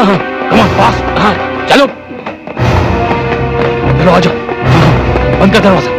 Come on fast. चलो चलो आ जाओ। बंद कर दरवाजा।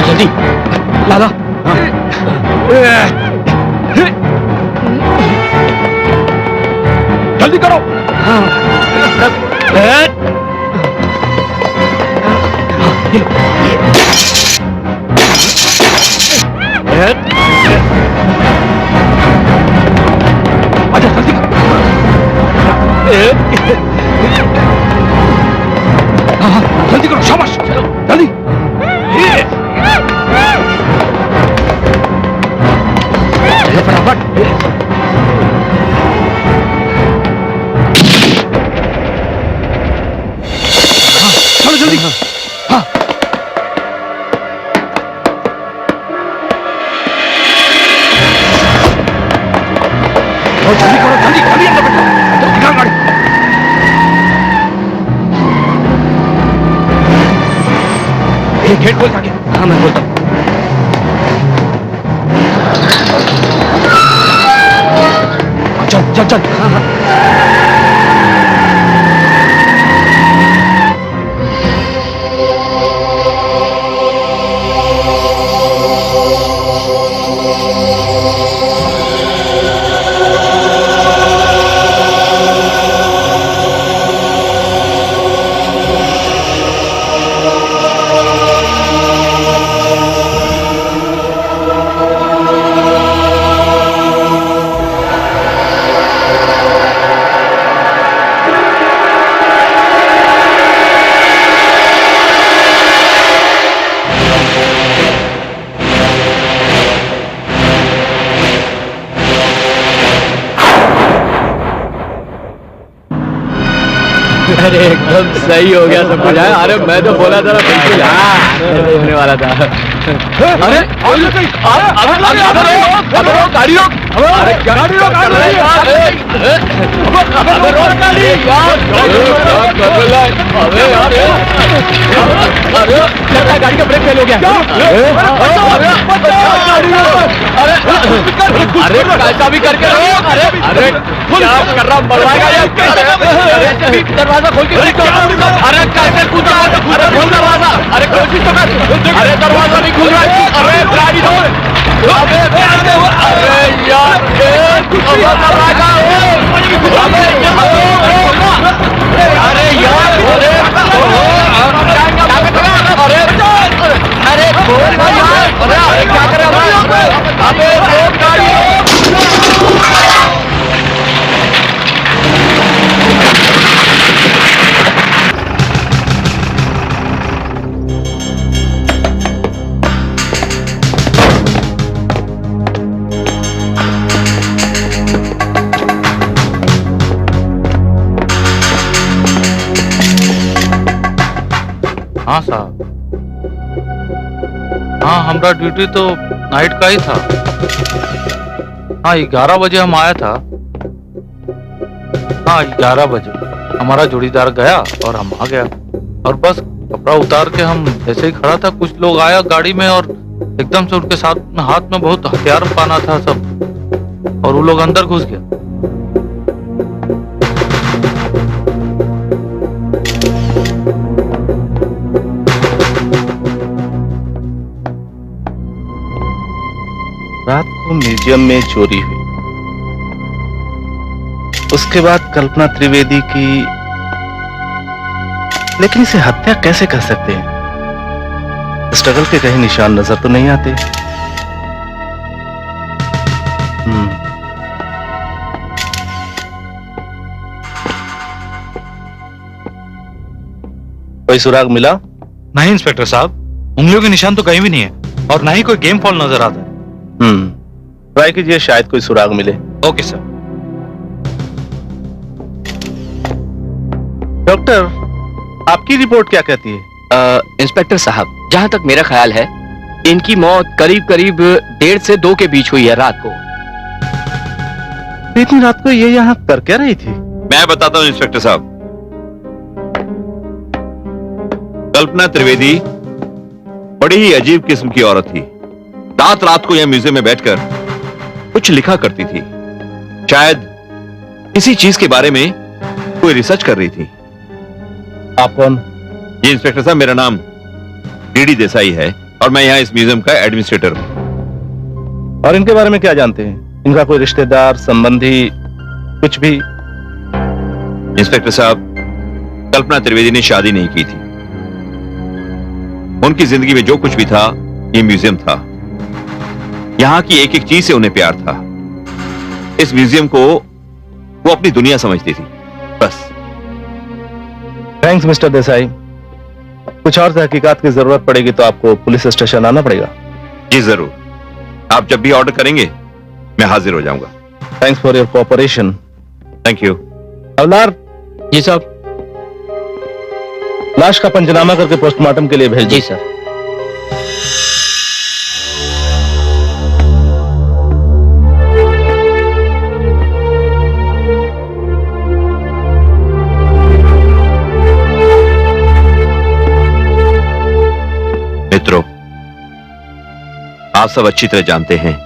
जल्दी लाला। जल्दी करो। आजा जल्दी करो। जल्दी करो, शाबाश, जल्दी। फटाफट। चलो जल्दी। हाँ जल्दी करो, जल्दी जल्दी अंदर बैठो। दिखा गाड़ी। एक गेट खोल सके। हाँ मैं बोलता हूँ। चल चल चल। हाँ हाँ। अरे एकदम सही हो गया सब कुछ। अरे मैं तो बोला था बिल्कुल होने वाला था। अरे गाड़ी रोक। अरे गाड़ी रोक। गाड़ी का ब्रेक फेल हो गया। अरे ऐसा भी करके अरे क्या कर रहा मरवाएगा यार। दरवाजा खोल के। अरे कैसे कूद रहा है। अरे खोल दरवाजा। अरे कोशिश तो कर। अरे दरवाजा नहीं खुल रहा है। अरे गाड़ी दो। अरे यार दरवाजा। अरे यार अरे खोल यार। अरे क्या कर रहा है। अबे गाड़ी। हाँ साहब। हाँ हमारा ड्यूटी तो नाइट का ही था। हाँ 11 बजे हम आया था। हाँ 11 बजे हमारा जोड़ीदार गया और हम आ गया। और बस कपड़ा उतार के हम ऐसे ही खड़ा था, कुछ लोग आया गाड़ी में और एकदम से उनके साथ हाथ में बहुत हथियार पाना था सब, और वो लोग अंदर घुस गया। रात को म्यूजियम में चोरी हुई। उसके बाद कल्पना त्रिवेदी की, लेकिन इसे हत्या कैसे कर सकते हैं? स्ट्रगल के कहीं निशान नजर तो नहीं आते। कोई सुराग मिला? नहीं इंस्पेक्टर साहब, उंगलियों के निशान तो कहीं भी नहीं है। और ना ही कोई गेम फॉल नजर आता है। ट्राई कीजिए, शायद कोई सुराग मिले। Okay sir. डॉक्टर, आपकी रिपोर्ट क्या कहती है? इंस्पेक्टर साहब, जहाँ तक मेरा ख्याल है इनकी मौत करीब करीब 1:30 से 2 के बीच हुई है रात को। इतनी रात को ये यहाँ कर क्या रही थी? मैं बताता हूँ इंस्पेक्टर साहब। कल्पना त्रिवेदी बड़ी ही अजीब किस्म की औरत थी। रात रात को यह म्यूजियम में बैठकर कुछ लिखा करती थी। शायद किसी चीज के बारे में कोई रिसर्च कर रही थी। आप कौन? जी इंस्पेक्टर साहब, मेरा नाम डीडी देसाई है और मैं यहाँ इस म्यूजियम का एडमिनिस्ट्रेटर हूँ। और इनके बारे में क्या जानते हैं? इनका कोई रिश्तेदार, संबंधी, कुछ भी? इंस्पेक्टर साहब, कल्पना त्रिवेदी ने शादी नहीं की थी। उनकी जिंदगी में जो कुछ भी था ये म्यूजियम था। यहां की एक एक चीज से उन्हें प्यार था। इस म्यूजियम को वो अपनी दुनिया समझती थी, बस। Thanks mister Desai. कुछ और तहकीकात की जरूरत पड़ेगी तो आपको पुलिस स्टेशन आना पड़ेगा। जी जरूर, आप जब भी ऑर्डर करेंगे मैं हाजिर हो जाऊंगा। Thanks for your cooperation. Thank you. हवलदार, जी साहब। लाश का पंचनामा करके पोस्टमार्टम के लिए भेज जी दो। सर। मित्रों, आप सब अच्छी तरह जानते हैं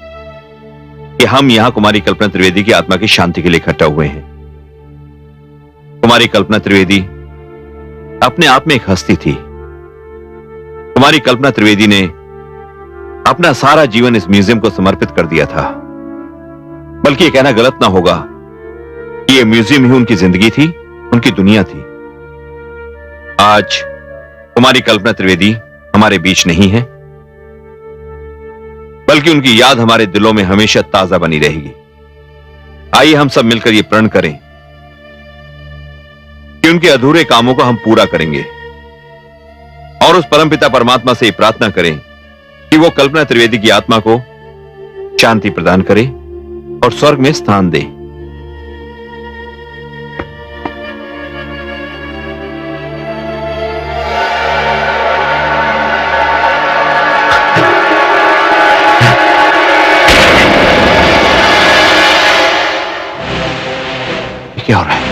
कि हम यहां कुमारी कल्पना त्रिवेदी की आत्मा की शांति के लिए इकट्ठा हुए हैं। कुमारी कल्पना त्रिवेदी अपने आप में एक हस्ती थी। कुमारी कल्पना त्रिवेदी ने अपना सारा जीवन इस म्यूजियम को समर्पित कर दिया था। बल्कि यह कहना गलत ना होगा कि यह म्यूजियम ही उनकी जिंदगी थी, उनकी दुनिया थी। आज कुमारी कल्पना त्रिवेदी हमारे बीच नहीं है, बल्कि उनकी याद हमारे दिलों में हमेशा ताजा बनी रहेगी। आइए हम सब मिलकर यह प्रण करें कि उनके अधूरे कामों को हम पूरा करेंगे और उस परमपिता परमात्मा से प्रार्थना करें कि वो कल्पना त्रिवेदी की आत्मा को शांति प्रदान करे और स्वर्ग में स्थान दे। क्या हो रहा है?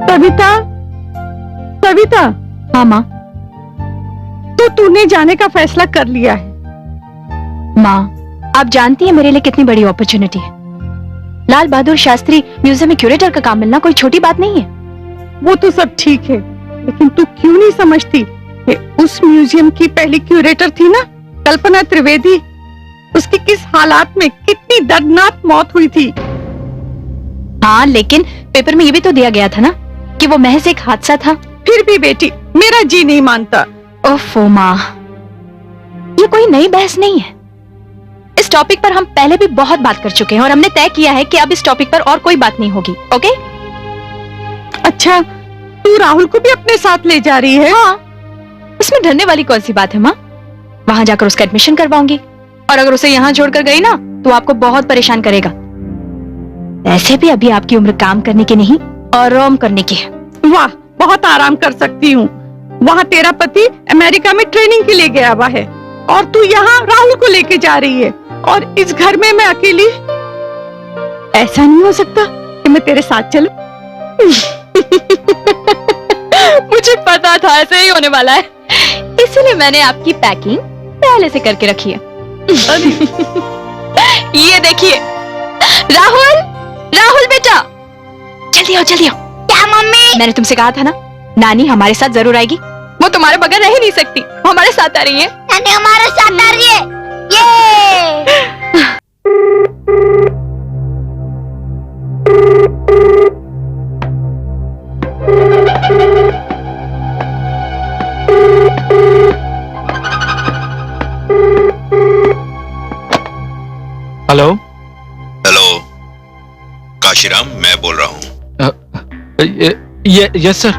सविता, सविता। हाँ माँ। तो तूने जाने का फैसला कर लिया है? माँ, आप जानती हैं मेरे लिए कितनी बड़ी अपॉर्चुनिटी है। लाल बहादुर शास्त्री म्यूजियम में क्यूरेटर का काम मिलना कोई छोटी बात नहीं है। वो तो सब ठीक है, लेकिन तू क्यों नहीं समझती कि उस म्यूजियम की पहली क्यूरेटर थी ना, कल्पना त्रिवेदी। उसकी किस हालात में, कितनी दर्दनाक मौत हुई थी। हाँ, लेकिन पेपर में ये भी तो दिया गया था ना कि वो महज एक हादसा था। फिर भी बेटी, मेरा जी नहीं मानता। ओफो माँ, ये कोई नई बहस नहीं है। इस टॉपिक पर हम पहले भी बहुत बात कर चुके हैं और हमने तय किया है कि अब इस टॉपिक पर और कोई बात नहीं होगी। ओके? अच्छा, तू राहुल को भी अपने साथ ले जा रही है? हाँ, इसमें डरने वाली कौन सी बात है माँ? वहां जाकर उसका एडमिशन करवाऊंगी और अगर उसे यहाँ छोड़कर गई ना तो आपको बहुत परेशान करेगा। ऐसे भी अभी आपकी उम्र काम करने की नहीं, आराम करने की है। वाह, बहुत आराम कर सकती हूँ। वहाँ तेरा पति अमेरिका में ट्रेनिंग के लिए गया हुआ है और तू यहाँ राहुल को लेके जा रही है और इस घर में मैं अकेली। ऐसा नहीं हो सकता कि मैं तेरे साथ चलूं। मुझे पता था ऐसे ही होने वाला है, इसीलिए मैंने आपकी पैकिंग पहले से करके रखी है। ये देखिए, राहुल, राहुल बेटा, जल्दी आओ, जल्दी आओ। क्या मम्मी? मैंने तुमसे कहा था ना, नानी हमारे साथ जरूर आएगी। वो तुम्हारे बगैर रह ही नहीं सकती, वो हमारे साथ आ रही है। नानी हमारे साथ आ रही है। ये हेलो। हेलो काशीराम, मैं यस सर।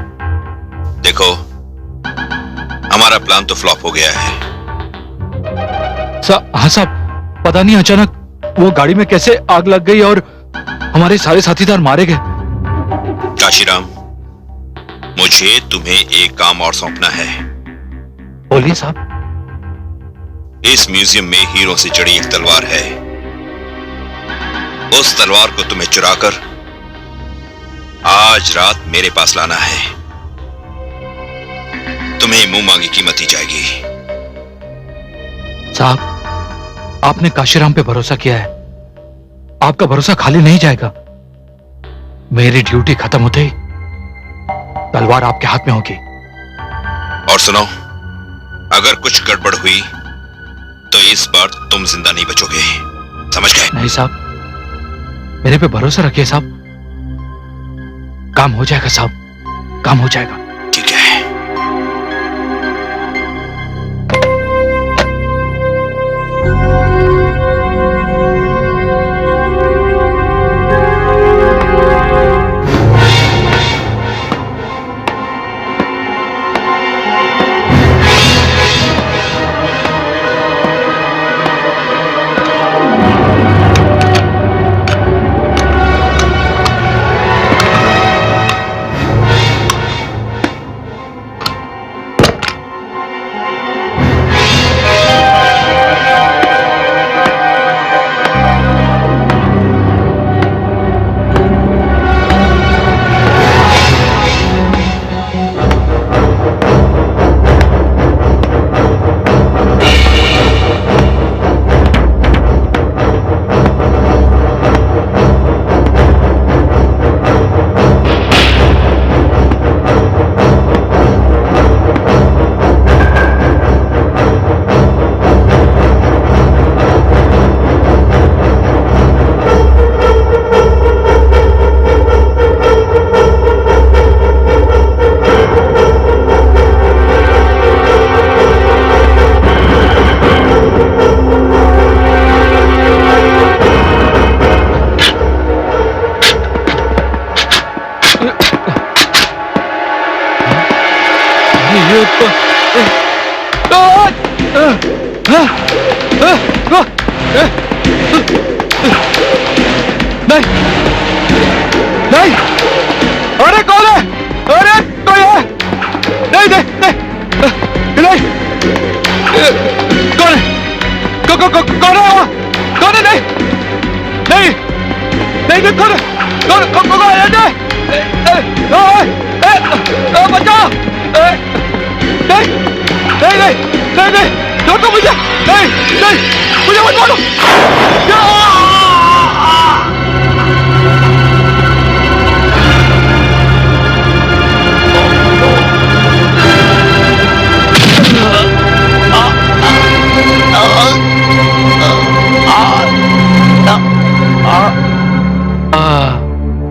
देखो, हमारा प्लान तो फ्लॉप हो गया है। हाँ साहब, पता नहीं अचानक वो गाड़ी में कैसे आग लग गई और हमारे सारे साथीदार मारे गए। काशीराम, मुझे तुम्हें एक काम और सौंपना है। बोलिए साहब। इस म्यूजियम में हीरो से जड़ी एक तलवार है। उस तलवार को तुम्हें चुराकर आज रात मेरे पास लाना है। तुम्हें मुंह मांगी कीमत दी जाएगी। साहब, आपने काशीराम पे भरोसा किया है, आपका भरोसा खाली नहीं जाएगा। मेरी ड्यूटी खत्म होते ही तलवार आपके हाथ में होगी। और सुनो, अगर कुछ गड़बड़ हुई तो इस बार तुम जिंदा नहीं बचोगे, समझ गए? नहीं साहब, मेरे पे भरोसा रखिए साहब, काम हो जाएगा साहब, काम हो जाएगा। ठीक है। नहीं नहीं, अरे कौन है? अरे कोई है? नहीं नहीं नहीं नहीं, कौन है? कौन है वहाँ? कौन है? नहीं नहीं नहीं, कौन है? कौन है? नहीं, बचाओ! नहीं नहीं नहीं नहीं नहीं, छोड़ो मुझे! नहीं नहीं, मुझे मत मारो!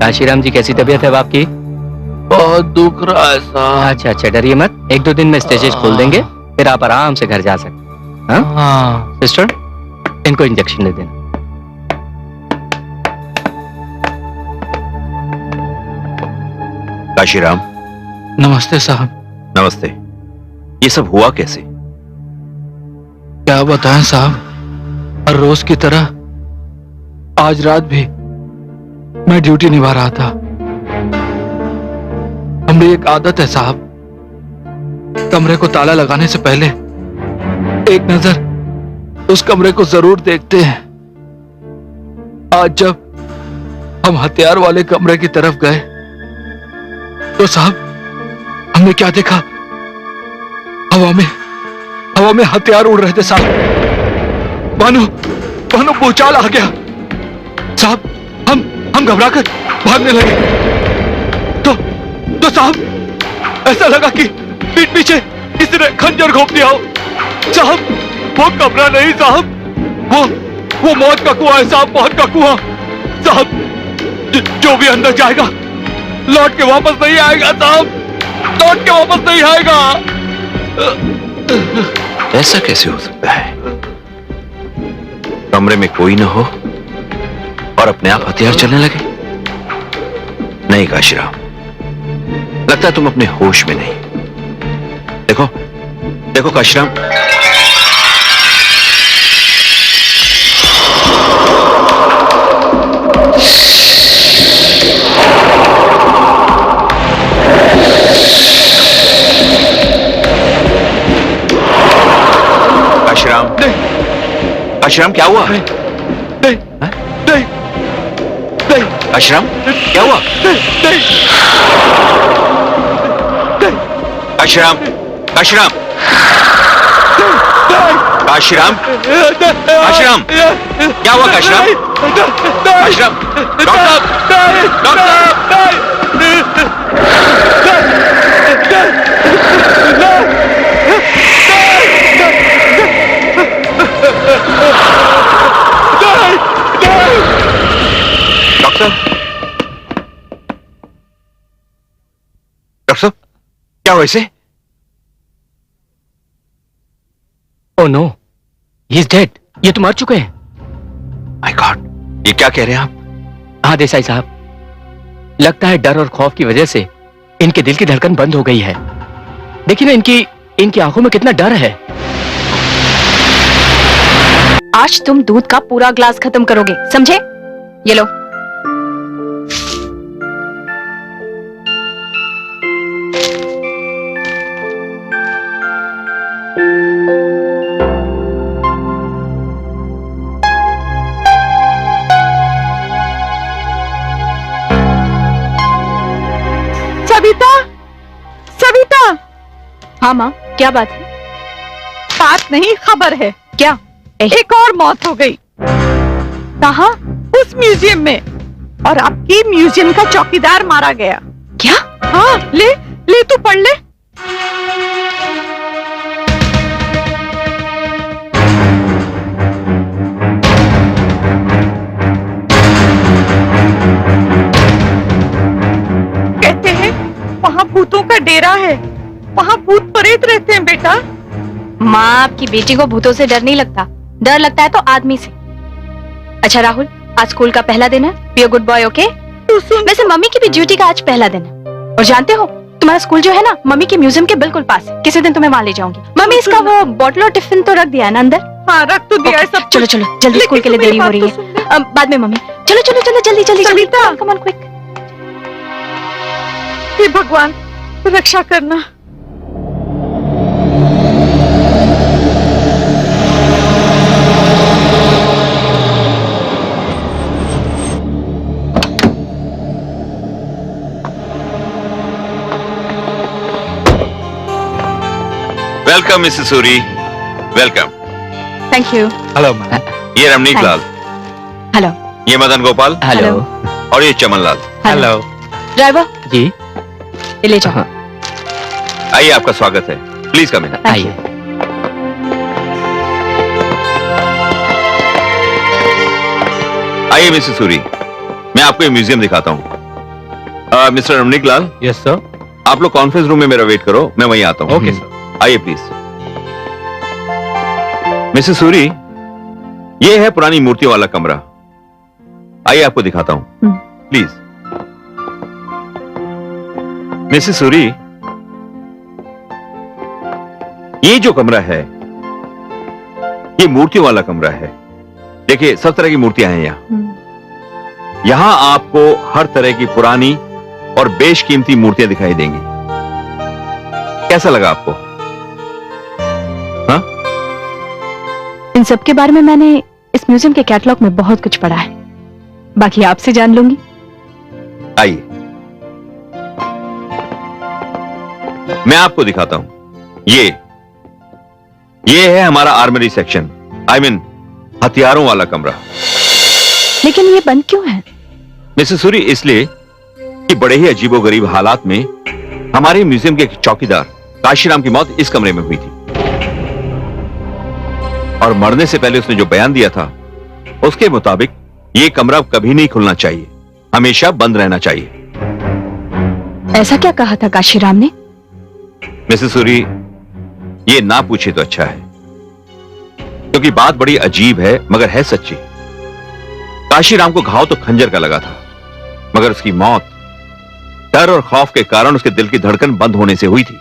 काशीराम जी, कैसी तबीयत है अब आपकी? बहुत दुख रहा है साहब। अच्छा अच्छा, डरिए मत, 1-2 दिन में स्टेजेस खोल देंगे, फिर आप आराम से घर जा सकते हैं। हाँ सिस्टर, इनको इंजेक्शन दे देना। काशीराम, नमस्ते साहब। नमस्ते। ये सब हुआ कैसे? क्या बताएं साहब, हर रोज की तरह आज रात भी मैं ड्यूटी निभा रहा था। हमारी एक आदत है साहब, कमरे को ताला लगाने से पहले एक नजर उस कमरे को जरूर देखते हैं। आज जब हम हथियार वाले कमरे की तरफ गए तो साहब हमने क्या देखा? हवा में हथियार उड़ रहे थे साहब। मानो भूचाल आ गया साहब। हम घबराकर भागने लगे तो साहब ऐसा लगा कि पीठ पीछे किसी ने खंजर घोंप दिया हो। साहब वो कमरा नहीं साहब, वो मौत का कुआं है साहब, मौत का कुआं। साहब जो भी अंदर जाएगा लौट के वापस नहीं आएगा साहब, लौट के वापस नहीं आएगा। ऐसा कैसे हो सकता है? कमरे में कोई ना हो और अपने आप हथियार चलने लगे? नहीं काशीराम, लगता है तुम अपने होश में नहीं। देखो देखो काशीराम, काशीराम, काशीराम क्या हुआ? काशीराम क्या हुआ? काशीराम, काशीराम, काशीराम, काशीराम क्या हुआ? Kashiram, Kashiram, doctor, doctor, doctor, doctor साहब क्या हुआ इसे? Oh no, he is dead. ये तो मर चुके हैं। माय गॉड, ये क्या कह रहे हैं आप? हाँ देसाई साहब, लगता है डर और खौफ की वजह से इनके दिल की धड़कन बंद हो गई है। देखिए ना, इनकी आंखों में कितना डर है। आज तुम दूध का पूरा ग्लास खत्म करोगे, समझे? ये लो। सविता, सविता। हाँ माँ, क्या बात है? बात नहीं, खबर है। क्या? एक और मौत हो गई। कहाँ? उस म्यूजियम में। और आपकी म्यूजियम का चौकीदार मारा गया। क्या? हाँ, ले ले, तू पढ़ ले। कहते हैं वहाँ भूतों का डेरा है, वहाँ भूत प्रेत रहते हैं बेटा। माँ, आपकी बेटी को भूतों से डर नहीं लगता, डर लगता है तो आदमी से। अच्छा राहुल, आज स्कूल का पहला दिन है, be a good boy, okay? तू सुन। वैसे मम्मी की भी ड्यूटी का आज पहला दिन है। और जानते हो, तुम्हारा स्कूल जो है ना, मम्मी के म्यूजियम के बिल्कुल पास है। किसी दिन तुम्हें वहाँ ले जाऊंगी। मम्मी, इसका वो बॉटल और टिफिन तो रख दिया है ना अंदर? हाँ, रख तो दिया है ओके, सब। चलो चलो जल्दी, स्कूल के लिए देरी हो रही है। बाद में मम्मी। चलो चलो चलो, जल्दी जल्दी जल्दी, कम ऑन क्विक। हे भगवान, रक्षा करना। Welcome Mrs Suri, welcome. Thank you. Hello ma'am. ये रमनीक Thanks. लाल, हेलो। ये मदन गोपाल, हेलो। और ये चमन लाल। हेलो। ड्राइवर, जी ये ले जाओ। आइए, आपका स्वागत है। प्लीज कम इन। आइए। आइए मिसेस सूरी, मैं आपको ये म्यूजियम दिखाता हूँ। मिस्टर रमनीक लाल, यस सर। आप लोग कॉन्फ्रेंस रूम में मेरा वेट करो, मैं वहीं आता हूँ। Okay sir. आइए प्लीज। मिसेस सूरी, ये है पुरानी मूर्तियों वाला कमरा। आइए आपको दिखाता हूं, प्लीज। मिसेस सूरी, ये जो कमरा है, ये मूर्तियों वाला कमरा है। देखिए, सब तरह की मूर्तियां हैं यहां। यहां आपको हर तरह की पुरानी और बेशकीमती मूर्तियां दिखाई देंगी। कैसा लगा आपको? हाँ? इन सब के बारे में मैंने इस म्यूजियम के कैटलॉग में बहुत कुछ पढ़ा है, बाकी आपसे जान लूंगी। आइए, मैं आपको दिखाता हूं। ये है हमारा आर्मरी सेक्शन, आई मीन हथियारों वाला कमरा। लेकिन ये बंद क्यों है? मिसेस सूरी, इसलिए कि बड़े ही अजीबोगरीब हालात में हमारे म्यूजियम के चौकीदार काशीराम की मौत इस कमरे में हुई थी। और मरने से पहले उसने जो बयान दिया था, उसके मुताबिक ये कमरा कभी नहीं खुलना चाहिए, हमेशा बंद रहना चाहिए। ऐसा क्या कहा था काशीराम ने? मिसेस सूरी, ये ना पूछे तो अच्छा है, क्योंकि बात बड़ी अजीब है मगर है सच्ची। काशीराम को घाव तो खंजर का लगा था, मगर उसकी मौत डर और खौफ के कारण उसके दिल की धड़कन बंद होने से हुई थी।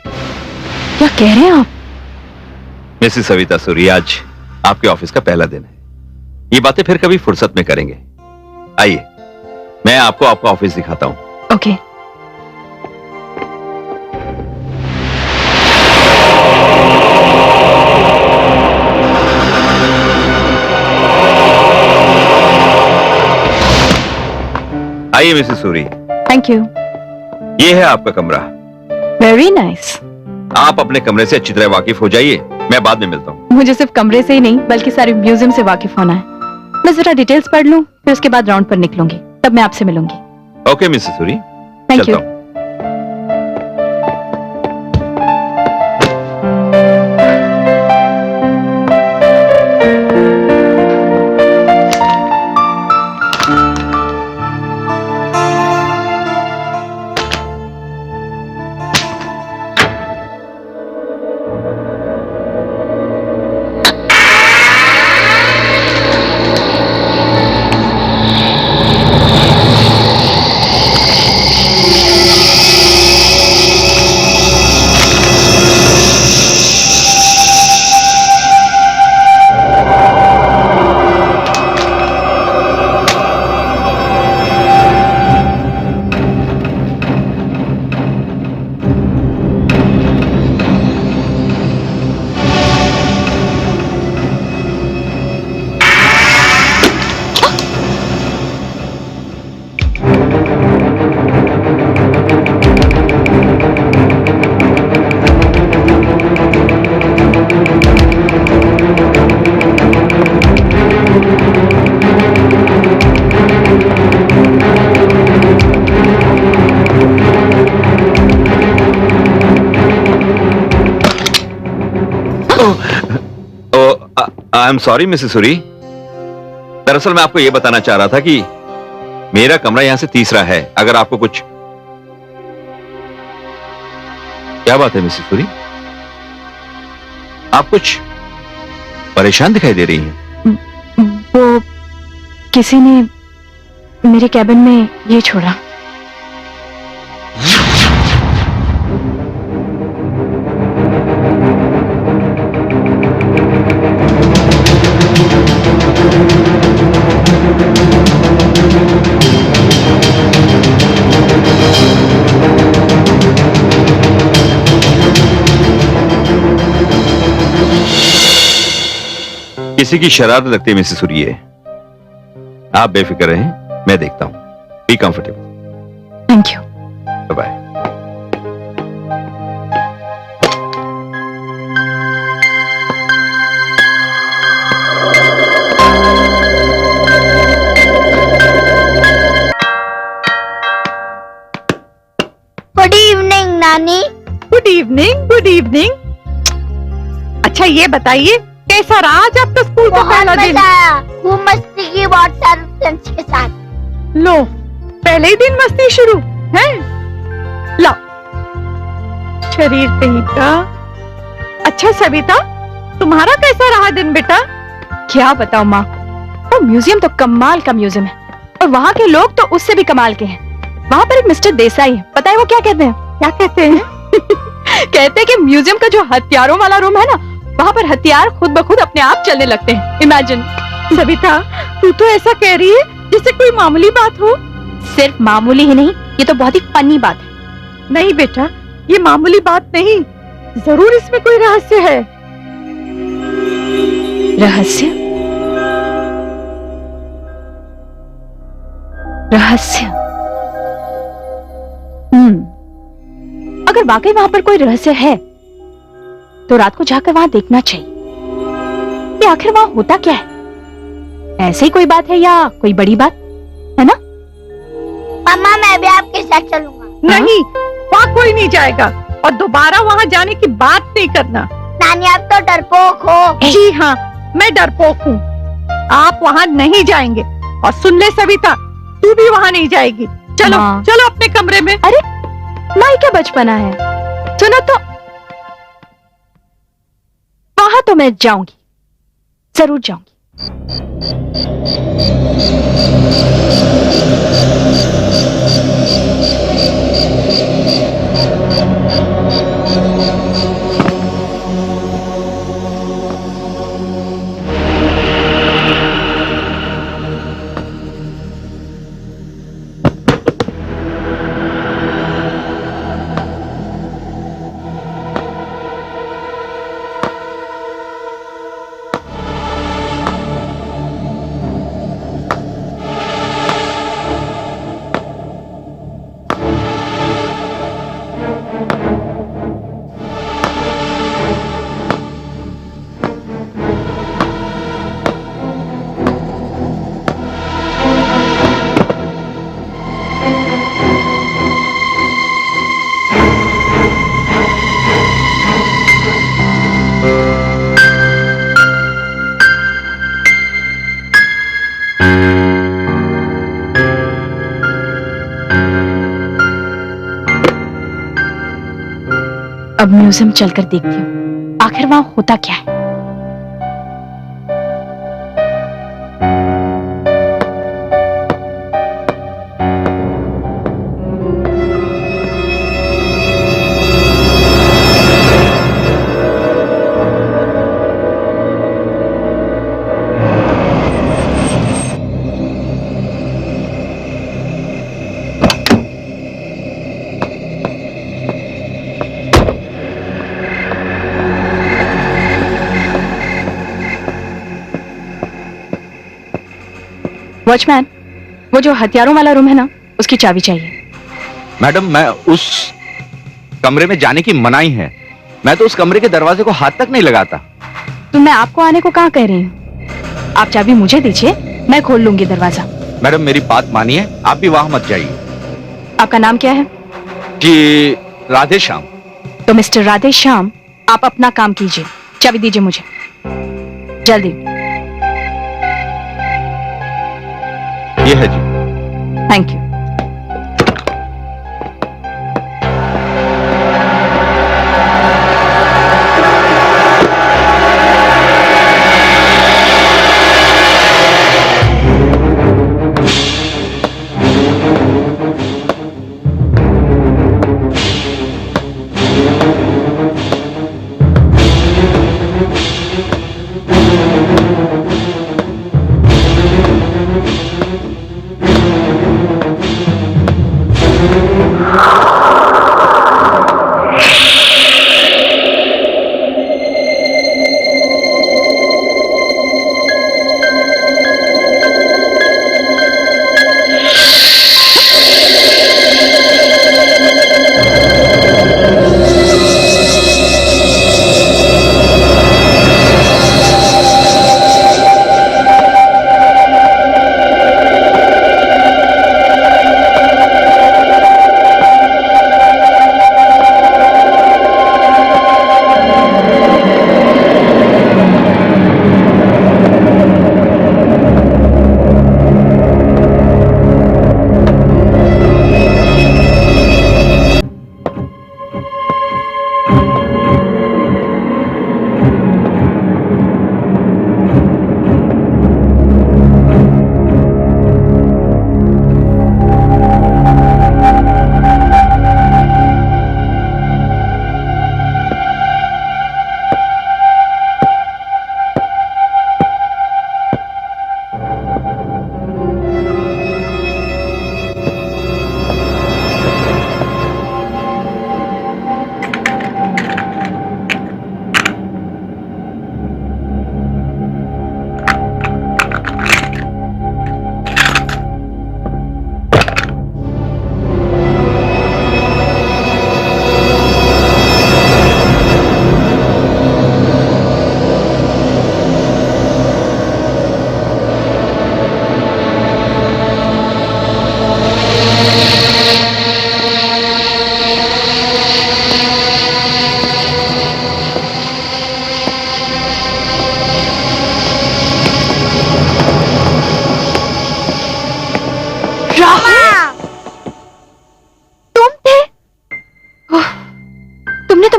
क्या कह रहे हैं आप? मिसेस सविता सूरी, आज आपके ऑफिस का पहला दिन है। ये बातें फिर कभी फुर्सत में करेंगे। आइए, मैं आपको आपका ऑफिस दिखाता हूं। ओके। आइए मिसेस सूरी, थैंक यू। ये है आपका कमरा। Very nice. आप अपने कमरे से अच्छी तरह वाकिफ हो जाइए, मैं बाद में मिलता हूँ। मुझे सिर्फ कमरे से ही नहीं बल्कि सारे म्यूजियम से वाकिफ होना है। मैं जरा डिटेल्स पढ़ लूं, फिर उसके बाद राउंड पर निकलूंगी, तब मैं आपसे मिलूंगी। ओके मिसेस सूरी, थैंक चलता यू। हूँ। I am sorry Mrs Suri, दरअसल मैं आपको यह बताना चाह रहा था कि मेरा कमरा यहां से तीसरा है। अगर आपको कुछ... क्या बात है मिसेस सूरी, आप कुछ परेशान दिखाई दे रही हैं। वो किसी ने मेरे कैबिन में ये छोड़ा। किसी की शरारत लगती है मिसेस सूरी। आप बेफिक्र रहें, मैं देखता हूं। Be comfortable. Thank you. Bye bye. Good evening नानी। Good evening, good evening. अच्छा ये बताइए कैसा रहा आज आपका स्कूल का बहुत पहला दिन? मजा आया, खूब मस्ती की बहुत सारे फ्रेंड्स के साथ। लो, पहले ही दिन मस्ती शुरू है। लो, शरीर कहीं का। अच्छा सविता, तुम्हारा कैसा रहा दिन बेटा? क्या बताऊं माँ, वो म्यूजियम तो कमाल का म्यूजियम है और वहाँ के लोग तो उससे भी कमाल के हैं। वहाँ पर एक मिस्टर देसाई है, पता है वो क्या कहते हैं? क्या कहते हैं? कहते हैं कि म्यूजियम का जो हथियारों वाला रूम है ना, वहाँ पर हथियार खुद ब खुद अपने आप चलने लगते हैं। इमेजिन। सविता, तू तो ऐसा कह रही है जैसे कोई मामूली बात हो। सिर्फ मामूली ही नहीं, ये तो बहुत ही फनी बात है। नहीं बेटा, ये मामूली बात नहीं, जरूर इसमें कोई रहस्य है। रहस्य? रहस्य? अगर वाकई वहां पर कोई रहस्य है तो रात को जाकर वहां देखना चाहिए कि आखिर वहां होता क्या है। ऐसे ही कोई बात है या कोई बड़ी बात है ना? मम्मा मैं भी आपके साथ चलूंगा। नहीं, वहाँ कोई नहीं जाएगा और दोबारा वहाँ जाने की बात नहीं करना। नानी आप तो डरपोक हो। जी हाँ, मैं डरपोक हूँ। आप वहाँ नहीं जाएंगे। और सुन ले सविता, तू भी वहाँ नहीं जाएगी। चलो माँ। चलो अपने कमरे में। अरे माँ, क्या बचपना है। सुनो तो, वहां तो मैं जाऊंगी, जरूर जाऊंगी। अब म्यूजियम चलकर देखती हूँ आखिर वहां होता क्या है। वॉचमैन, वो जो हथियारों वाला रूम है ना, उसकी चाबी चाहिए। मैडम, मैं उस कमरे में जाने की मनाही है। मैं तो उस कमरे के दरवाजे को हाथ तक नहीं लगाता। तो मैं आपको आने को कहाँ कह रही हूँ? आप चाबी मुझे दीजिए, मैं खोल लूंगी दरवाजा। मैडम, मेरी बात मानिए, आप भी वहां मत जाइए। आपका नाम क्या है? जी, राधे श्याम। तो मिस्टर राधे श्याम, आप अपना काम कीजिए। चाबी दीजिए मुझे, जल्दी। ये है जी। Thank you.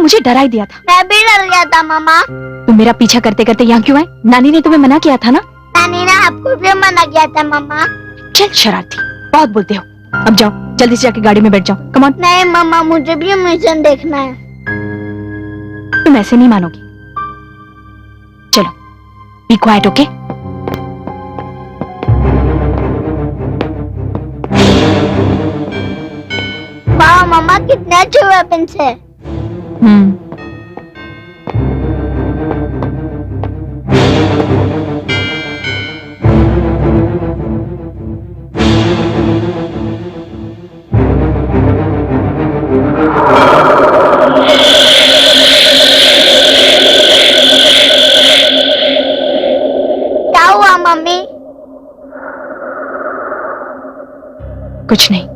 मुझे डरा ही दिया था। मैं भी डर गया था मामा। तुम मेरा पीछा करते करते यहाँ क्यों आए? नानी ने तुम्हें मना किया था ना? नानी ने आपको भी मना किया था मामा। चल शरारती, बहुत बोलते हो। अब जाओ, जल्दी से जाके गाड़ी में बैठ जाओ। Come on. नहीं मामा, मुझे भी म्यूजियम देखना है। तुम ऐसे नहीं मानोगी। चलो, बी क्वाइट, ओके? वाह मामा, कितने अच्छे वेपन्स है। क्या हुआ मम्मी? कुछ नहीं।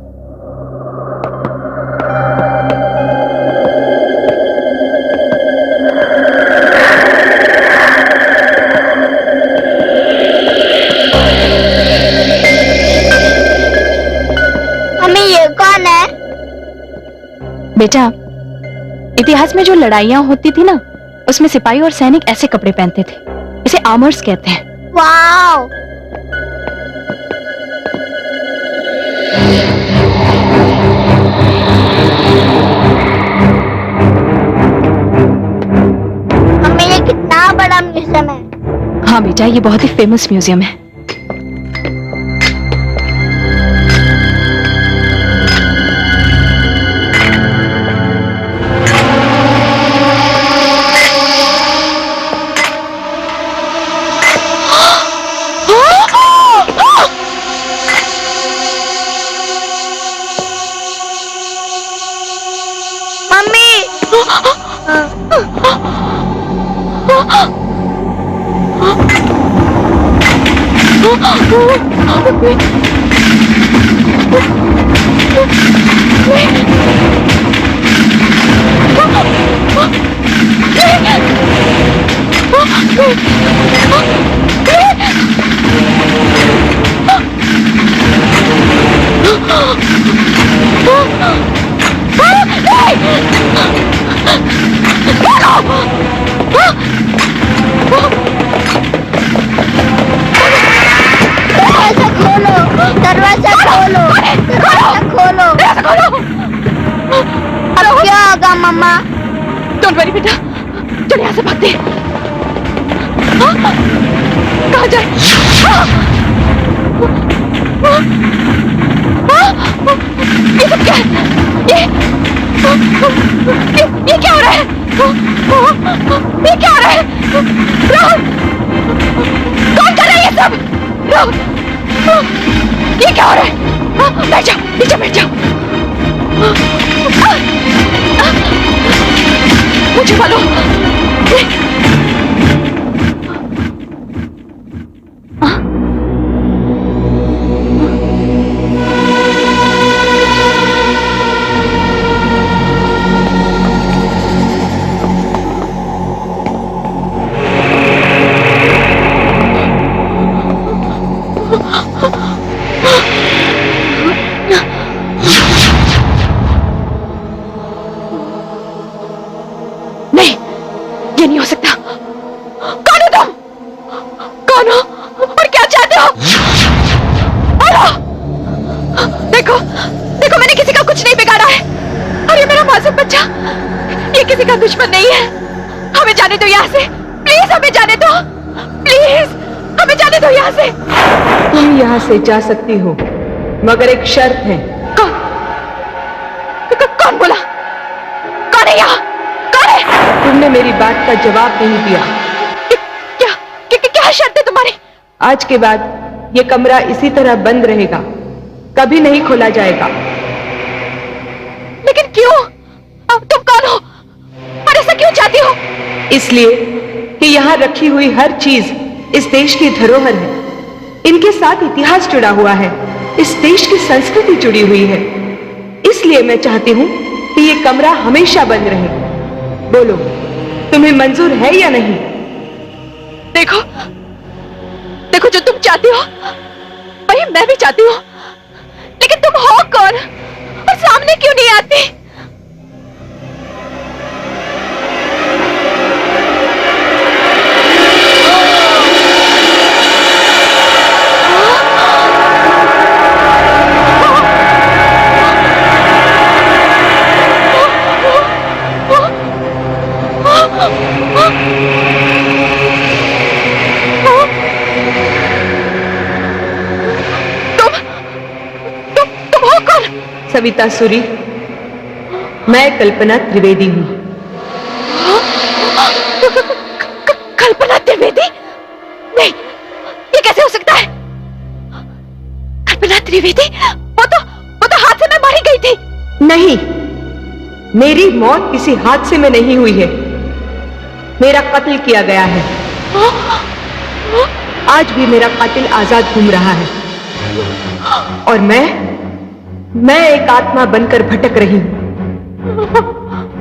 मम्मी, ये कौन है? बेटा, इतिहास में जो लड़ाइयां होती थी ना, उसमें सिपाही और सैनिक ऐसे कपड़े पहनते थे। इसे आर्मर्स कहते हैं। वाओ। मम्मी ये कितना बड़ा म्यूजियम है। हाँ बेटा, ये बहुत ही फेमस म्यूजियम है। दरवाजा खोलो, दरवाजा खोलो, दरवाजा खोलो। क्या होगा मम्मा? डोंट वरी बेटा, चल यहाँ से भागते हैं। कहाँ जाए? ये सब क्या है? ये क्या हो रहा है? ये क्या हो रहा है? राहुल, कौन कर रहा है ये सब? राहुल, ये क्या हो रहा है? बैठ जाओ, नीचे बैठ जाओ। मुझे बोलो। ये नहीं हो सकता। कौन हो तुम? कौन हो और क्या चाहते हो? बोलो। देखो, देखो, मैंने किसी का कुछ नहीं बिगाड़ा है। और ये मेरा मासूम बच्चा, ये किसी का दुश्मन नहीं है। हमें जाने दो यहाँ से, प्लीज हमें जाने दो, प्लीज हमें जाने दो यहाँ से। तुम यहाँ से जा सकती हो, मगर एक शर्त है। कौन बोला? कौन है यहाँ? तुमने मेरी बात का जवाब नहीं दिया। क्या शर्त है तुम्हारी? आज के बाद ये कमरा इसी तरह बंद रहेगा, कभी नहीं खोला जाएगा। लेकिन क्यों? अब तुम कौन हो और ऐसा क्यों चाहती हो? इसलिए कि यहाँ रखी हुई हर चीज इस देश की धरोहर है। इनके साथ इतिहास जुड़ा हुआ है, इस देश की संस्कृति जुड़ी हुई है। इसलिए मैं चाहती हूँ कि ये कमरा हमेशा बंद रहे। बोलो, तुम्हें मंजूर है या नहीं? देखो, देखो, जो तुम चाहती हो वही मैं भी चाहती हूँ, लेकिन तुम हो कौन और सामने क्यों नहीं आती? सविता सूरी, मैं कल्पना त्रिवेदी हूँ। कल्पना त्रिवेदी? नहीं, ये कैसे हो सकता है? कल्पना त्रिवेदी? वो तो हादसे में मारी गई थी। नहीं, मेरी मौत किसी हादसे में नहीं हुई है, मेरा कत्ल किया गया है। आज भी मेरा कातिल आजाद घूम रहा है और मैं एक आत्मा बनकर भटक रही हूं।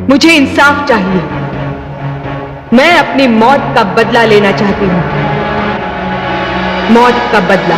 मुझे इंसाफ चाहिए। मैं अपनी मौत का बदला लेना चाहती हूं। मौत का बदला।